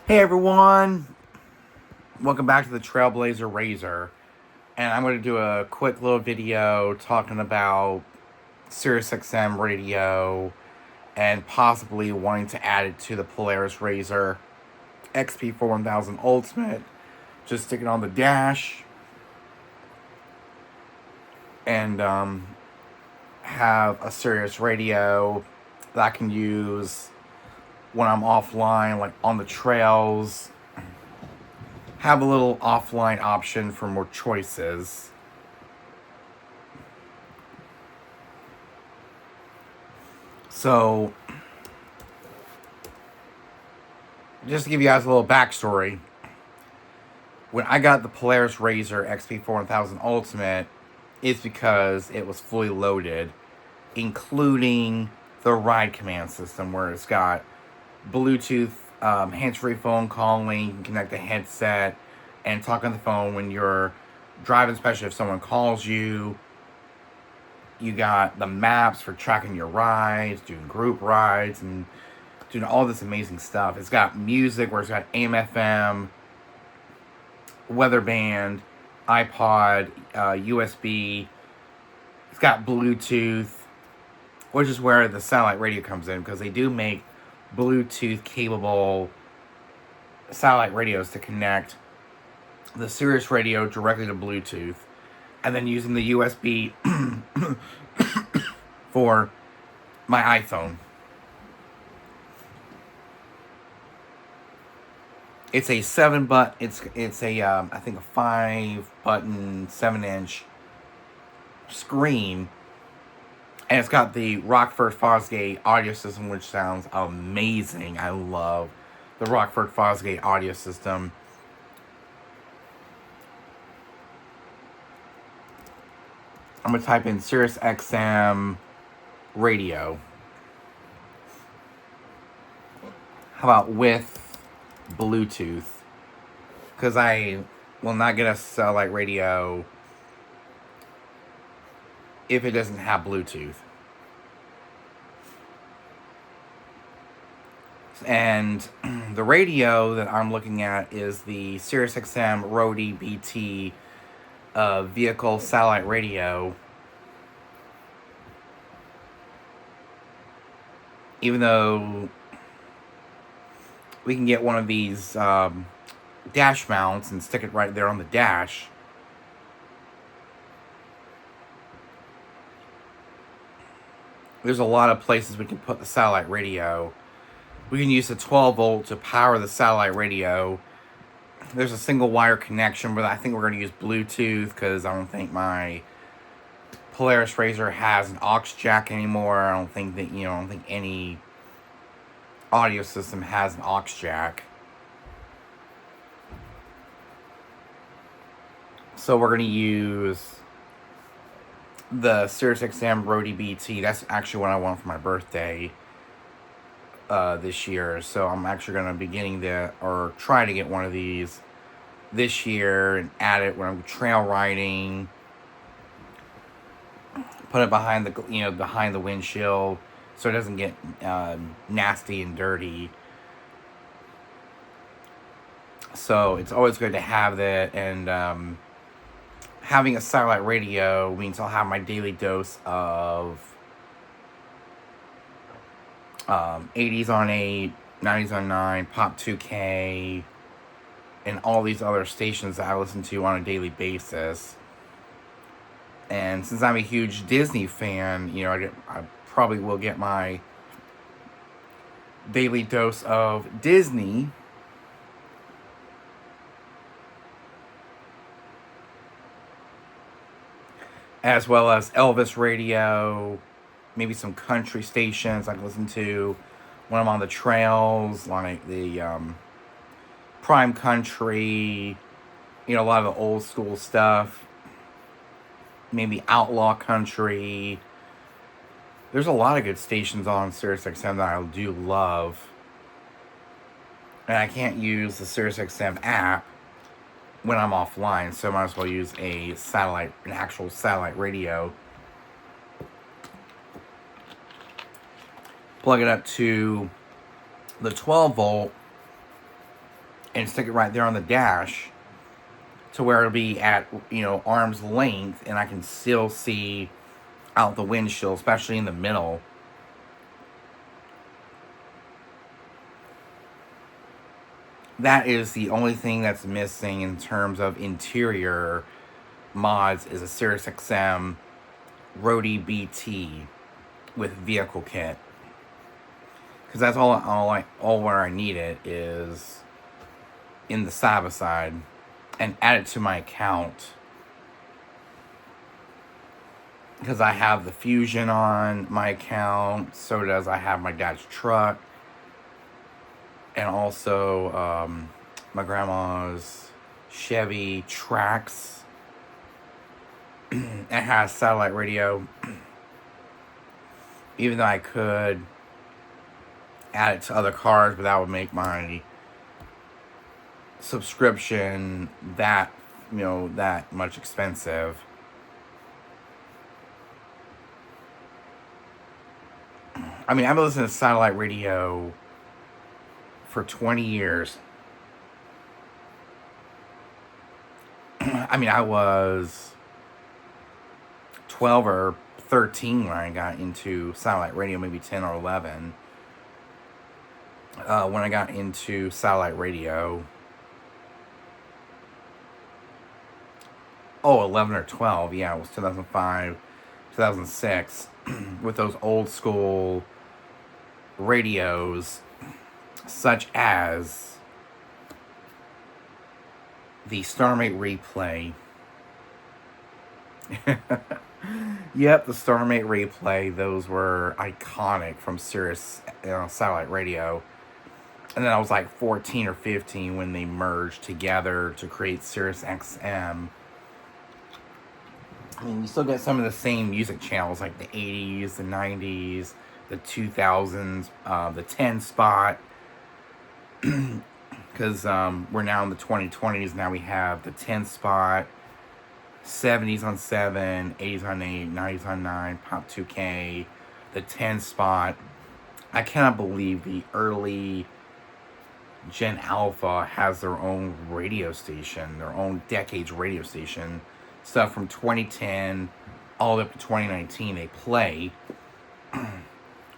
Hey everyone, welcome back to the Trailblazer Razor, and I'm going to do a quick little video talking about SiriusXM Radio and possibly wanting to add it to the Polaris RZR XP for 1000 Ultimate. Just stick it on the dash and have a Sirius radio that I can use when I'm offline, like on the trails. Have a little offline option for more choices. So, just to give you guys a little backstory, when I got the Polaris RZR XP 4000 Ultimate, it's because it was fully loaded, including the ride command system, where it's got Bluetooth, hands-free phone calling. You can connect the headset and talk on the phone when you're driving, especially if someone calls you. You got the maps for tracking your rides, doing group rides, and doing all this amazing stuff. It's got music where it's got AM, FM, weather band, iPod, USB. It's got Bluetooth, which is where the satellite radio comes in, because they do make Bluetooth capable satellite radios to connect the Sirius radio directly to Bluetooth, and then using the USB for my iPhone. It's a it's a I think a 5-button 7-inch screen, and it's got the Rockford Fosgate audio system, which sounds amazing. I love the Rockford Fosgate audio system. I'm gonna type in SiriusXM Radio. How about with Bluetooth? Because I will not get a satellite radio if it doesn't have Bluetooth. And the radio that I'm looking at is the SiriusXM Rode BT vehicle satellite radio. Even though we can get one of these dash mounts and stick it right there on the dash, there's a lot of places we can put the satellite radio. We can use the 12 volt to power the satellite radio. There's a single wire connection, but I think we're going to use Bluetooth because I don't think my Polaris RZR has an aux jack anymore. I don't think that, I don't think any audio system has an aux jack. So we're going to use the SiriusXM Rode BT. That's actually what I want for my birthday this year. So I'm actually going to be getting or try to get one of these this year and add it when I'm trail riding. Put it behind the windshield so it doesn't get nasty and dirty. So it's always good to have that, and having a satellite radio means I'll have my daily dose of 80s on 8, 90s on 9, Pop 2K, and all these other stations that I listen to on a daily basis. And since I'm a huge Disney fan, I probably will get my daily dose of Disney. As well as Elvis radio, maybe some country stations I can listen to when I'm on the trails, like the Prime Country, a lot of the old school stuff. Maybe Outlaw Country. There's a lot of good stations on SiriusXM that I do love. And I can't use the SiriusXM app when I'm offline, so I might as well use an actual satellite radio. Plug it up to the 12 volt and stick it right there on the dash to where it'll be at, arm's length, and I can still see out the windshield, especially in the middle. That is the only thing that's missing in terms of interior mods, is a SiriusXM Roadie BT with vehicle kit. Because that's all where I need it is in the side-by-side, and add it to my account. Because I have the Fusion on my account, so does I have my dad's truck, and also my grandma's Chevy Trax. It has satellite radio. Even though I could add it to other cars, but that would make my subscription that much expensive. I mean, I've been listening to satellite radio for 20 years. I mean, I was 12 or 13 when I got into satellite radio, maybe 10 or 11. When I got into satellite radio, 11 or 12, yeah, it was 2005, 2006, with those old school radios, such as the Starmate Replay. Yep, the Starmate Replay. Those were iconic from Sirius satellite radio. And then I was like 14 or 15 when they merged together to create SiriusXM. I mean, you still get some of the same music channels, like the 80s, the 90s, the 2000s, the 10 spot. Because we're now in the 2020s. Now we have the 10 spot, 70s on 7, 80s on 8, 90s on 9, Pop 2K, the 10 spot. I cannot believe the early Gen Alpha has their own radio station, their own decades radio station. Stuff from 2010 all the way up to 2019 they play.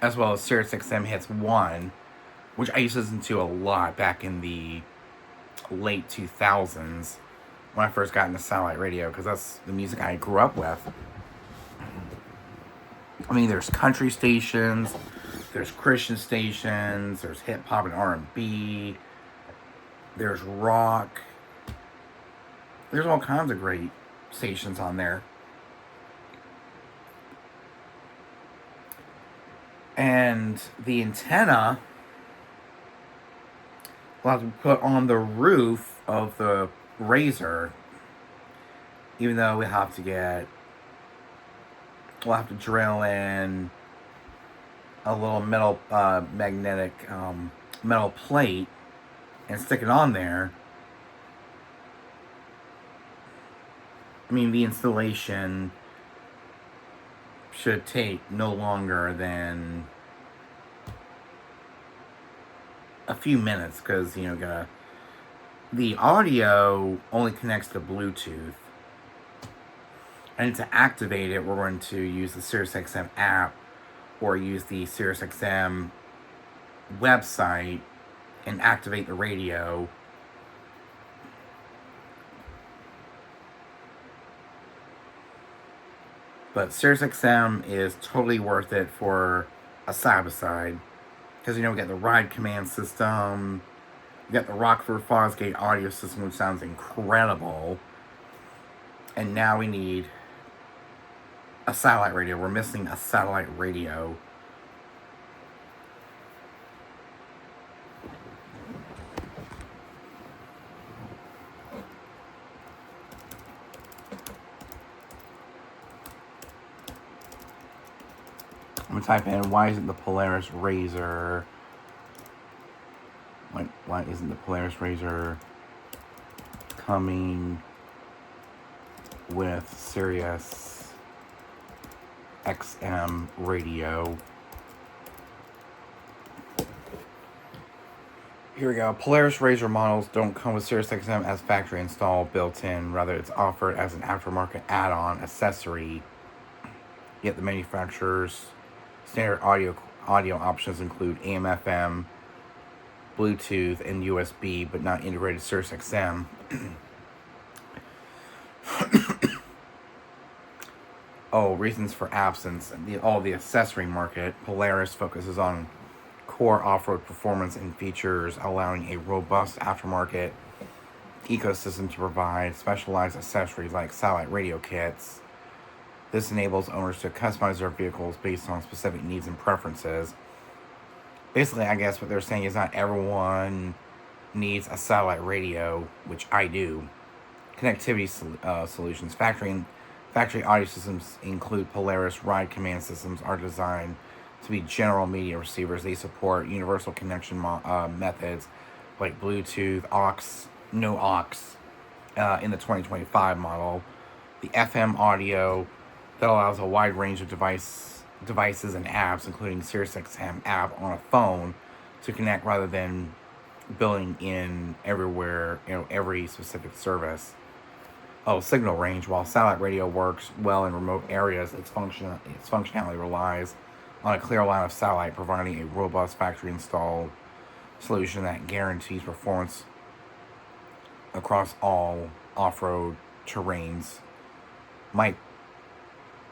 As well as SiriusXM Hits 1, which I used to listen to a lot back in the late 2000s when I first got into satellite radio, because that's the music I grew up with. I mean, there's country stations, there's Christian stations, there's hip hop and R&B, there's rock, there's all kinds of great stations on there. And the antenna will have to be put on the roof of the RZR, even though we'll have to drill in a little metal magnetic metal plate and stick it on there. I mean, the installation should take no longer than a few minutes, because the audio only connects to Bluetooth, and to activate it, we're going to use the SiriusXM app or use the SiriusXM website and activate the radio. But SiriusXM is totally worth it for a side-by-side. Because, we got the ride command system. We got the Rockford Fosgate audio system, which sounds incredible. And now we need a satellite radio. We're missing a satellite radio. I'm gonna type in, why isn't the Polaris RZR? Why isn't the Polaris RZR coming with Sirius XM radio? Here we go. Polaris RZR models don't come with SiriusXM as factory installed built-in. Rather, it's offered as an aftermarket add-on accessory. Yet the manufacturer's standard audio options include AM/FM, Bluetooth, and USB, but not integrated SiriusXM. Reasons for absence. The accessory market. Polaris focuses on core off-road performance and features, allowing a robust aftermarket ecosystem to provide specialized accessories like satellite radio kits. This enables owners to customize their vehicles based on specific needs and preferences. Basically, I guess what they're saying is not everyone needs a satellite radio, which I do. Connectivity solutions. Factory audio systems include Polaris ride command systems are designed to be general media receivers. They support universal connection methods like Bluetooth, aux, no aux in the 2025 model. The FM audio that allows a wide range of devices and apps, including SiriusXM app on a phone, to connect rather than building in everywhere, every specific service. Signal range. While satellite radio works well in remote areas, its functionality relies on a clear line of satellite, providing a robust factory-installed solution that guarantees performance across all off-road terrains. Might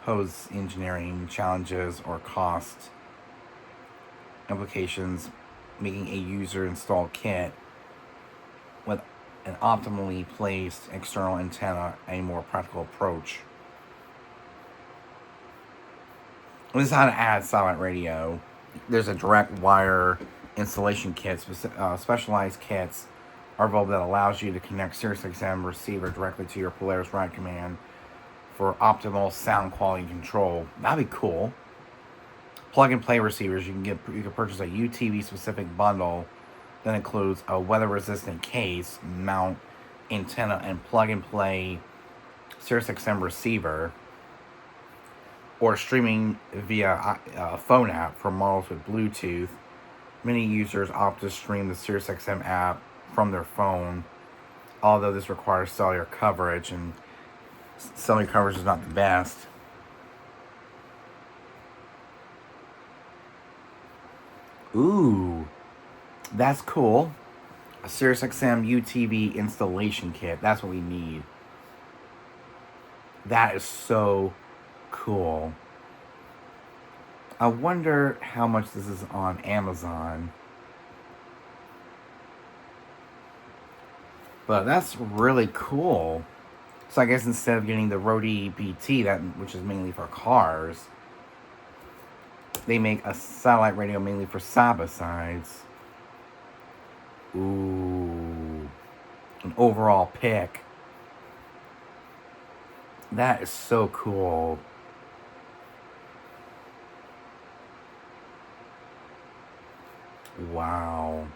pose engineering challenges or cost implications, making a user-installed kit with an optimally placed external antenna a more practical approach. This is how to add satellite radio. There's a direct wire installation kit. Specialized kits are available that allows you to connect SiriusXM receiver directly to your Polaris ride command for optimal sound quality control. That'd be cool. Plug and play receivers. You can purchase a UTV specific bundle that includes a weather resistant case, mount, antenna, and plug and play SiriusXM receiver, or streaming via a phone app for models with Bluetooth. Many users opt to stream the SiriusXM app from their phone, although this requires cellular coverage, and cellular coverage is not the best. Ooh, that's cool. A SiriusXM UTV installation kit. That's what we need. That is so cool. I wonder how much this is on Amazon. But that's really cool. So I guess instead of getting the Rode BT, which is mainly for cars, they make a satellite radio mainly for side-by-sides. Ooh. An overall pick. That is so cool. Wow.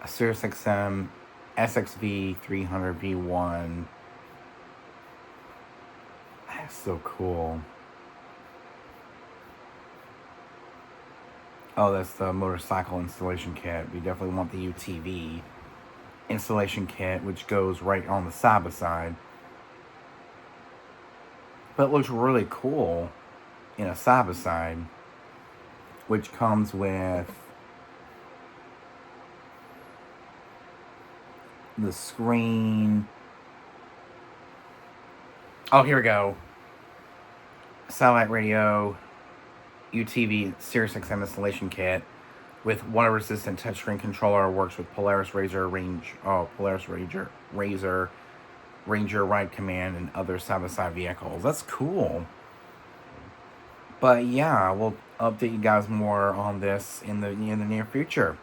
A SiriusXM SXV 300 V1. That's so cool. That's the motorcycle installation kit. We definitely want the UTV installation kit, which goes right on the side-by-side. But it looks really cool in a side-by-side, which comes with the screen. Here we go. Satellite radio, UTV SiriusXM installation kit with water-resistant touchscreen controller. Works with Polaris RZR Ranger ride command and other side-by-side vehicles. That's cool. But yeah, we'll update you guys more on this in the near future.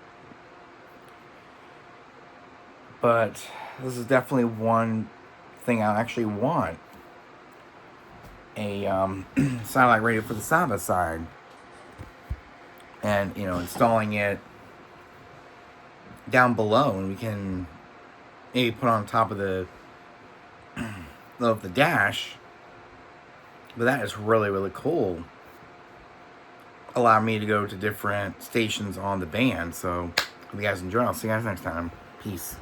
But this is definitely one thing I actually want. A satellite radio for the side-by-side. And, installing it down below, and we can maybe put on top of the dash. But that is really, really cool. Allow me to go to different stations on the band. So Hope you guys enjoy. I'll see you guys next time. Peace.